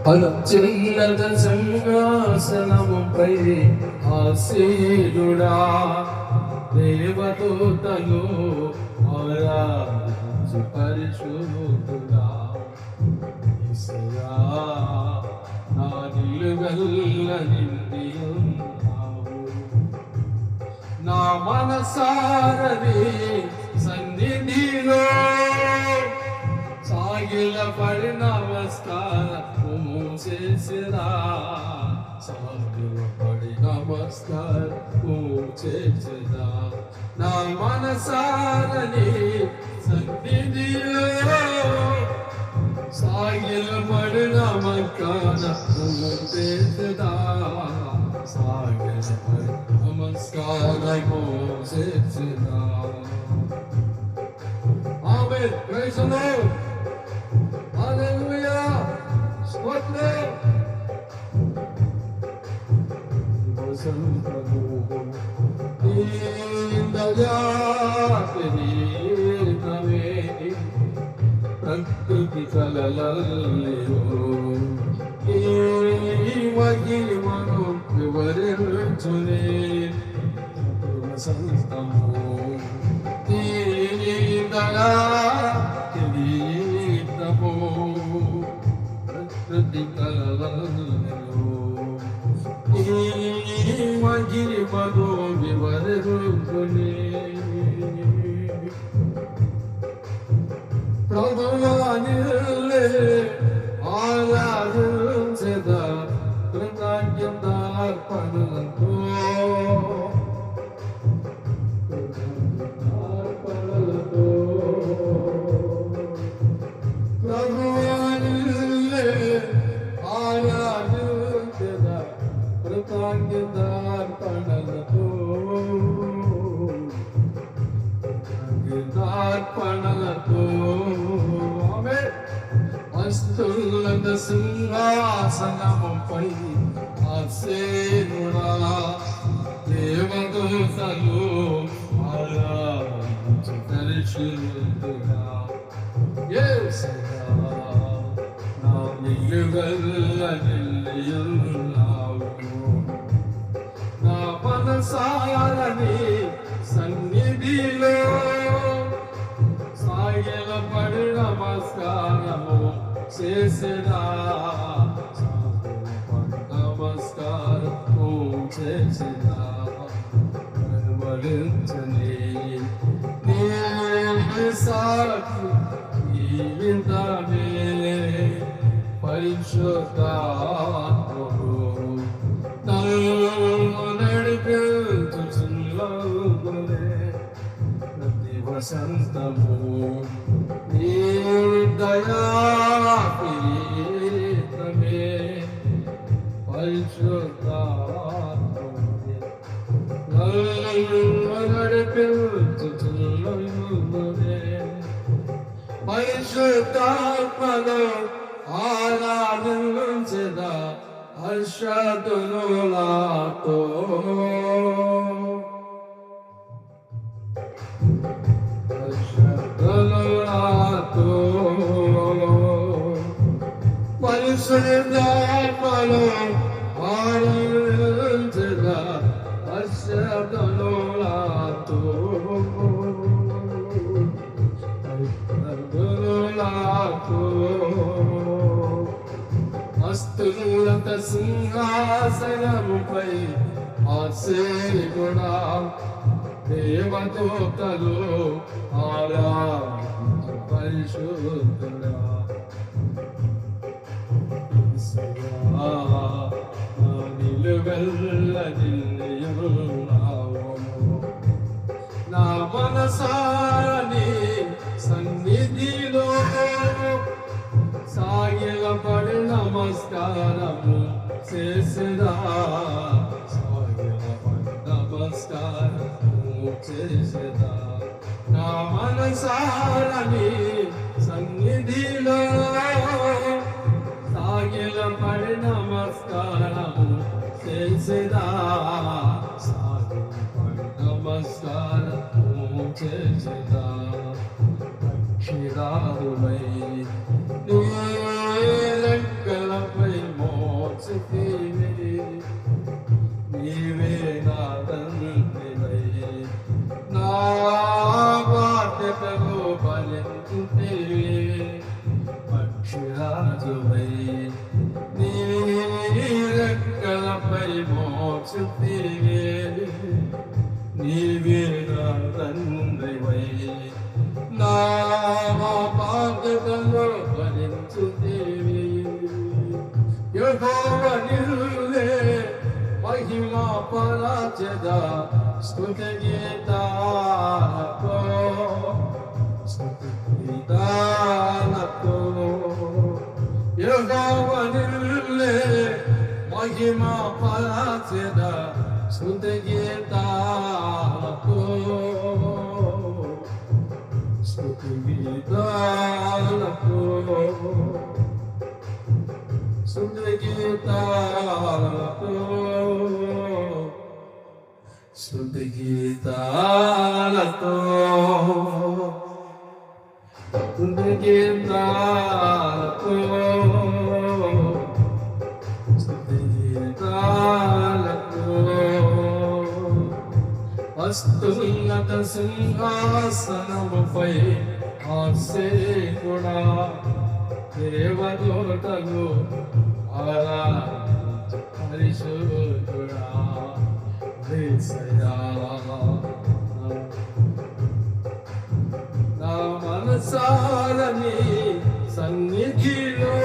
అత్యున్నత సింహాసనముపై ఆసీనుడా దేవదూతలు ఆరాధించు పరిశుద్ధుడా యేసయ్యా నా నిలువెల్ల నిండి ఉన్నావు నా మనసారని సన్నిధిలో సాగిలపడి నమస్కారము చేసిరా సాగిలపడి నమస్కారము చేసిరా నా మనసారని సన్నిధిలో సాగిలపడి నమస్కారము చేసిరా సాగిలపడి నమస్కారము చేసిరా. Amen. Praise the Lord. Hallelujah. స్తోత్రం. ప్రకృతి కలలల్లియో ఈ మహిమను వివరించునే సంతము దయా కిరీటము ప్రకృతి కలలల్లియో ఈ మహిమను వివరించునే ప్రభువానిలే ఆరాధించెదా కృతజ్ఞతార్పణలతో ప్రభువానిలే ఆరాధించెదా కృతజ్ఞతార్పణలతో కృతజ్ఞతార్పణలతో వస్తువుల సింహాసనముపై ఆసీనుడా దేవదూతలు ఆరాధించు పరిశుద్ధుడా యేసయ్యా నా నిలువెల్ల నిలియున్నావు నా మనసారని సన్నిధిలో సాగిలపడి నమస్కారము చేసిరా నమస్కారము చేసిరా కనుమరించని నీ సాక్షి జీవితమే పరిశుద్ధాత్ముడు నన్ను నడిపించుచున్నదే ప్రతి వసంతము నీ దయా కిరీటమే పరిశుద్ధాత్ముడే నన్ను నడిపించుచున్నదే పరిశుద్ధాత్మను ఆరాధించెదా హర్షధ్వనులతో పరిశుద్ధాత్మను ఆరాధించెదా హర్షధ్వనులతో వస్తువులంత సింహాసనముపై ఆసీనుడా దేవదూతలు ఆరాధించు పరిశుద్ధుడా యేసయ్యా నా నిలువెల్ల నిలియున్నావు నా మనసారని సన్నిధిలో సాగిలపడి నమస్కారము చేసిరా సాగిలపడి నమస్కారము చేసిరా నా మనసారని సన్నిధిలో సాగిలపడి నమస్కారము చేసిరా సాగిలపడి నమస్కారము చేసిరా అక్షరాలుమై నీ రెక్కలపై వాడవై నీ రెక్కలపై మోక్షుతివే నీవే నా తండ్రివై నా బాధ్యతలో భరించుతివి యెహోవా నిన్నే మహిమా పరాజద స్తుతి గీతాలతో యెహోవా నిన్నే మహిమా పరాజద స్తుతి గీతాలతో స్తుతి గీతాలతో స్తుతి గీతాలతో స్తుతి గీతాలతో స్తుతి గీతాలతో స్తుతి గీతాలతో అస్తున్నత సింహాసనముపై ఆసీనుడా దేవదూతలు ఆరాధించు పరిశుద్ధుడా యేసయ్యా నా మనసారని సన్నిధిలో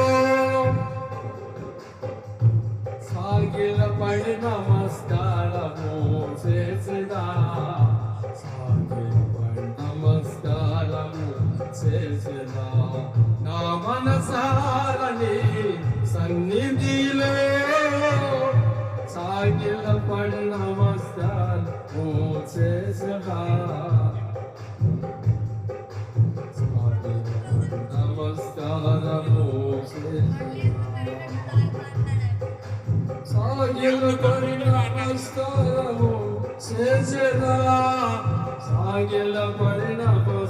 సాగిలపడి నమస్కారము చేసిదా సాగిలపడి నమస్కారము చేసిదా నా మనసారని సన్నిధిలో సాగిలపడి నమస్కారము చేసిదా నమస్కారము సాగిలపడి నమస్కారము చేసిదా సాగిలపడి నమస్కారము